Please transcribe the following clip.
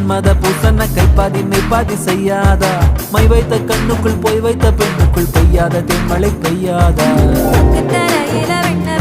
மன்மத பூசன கைப்பாதி மெய்ப்பாதி செய்யாதா my வைத்த கண்ணுக்குள் போய் வைத்த பெண்ணுக்குள் பெய்யாத தென்மழை பெய்யாதா தரையில வெண்ண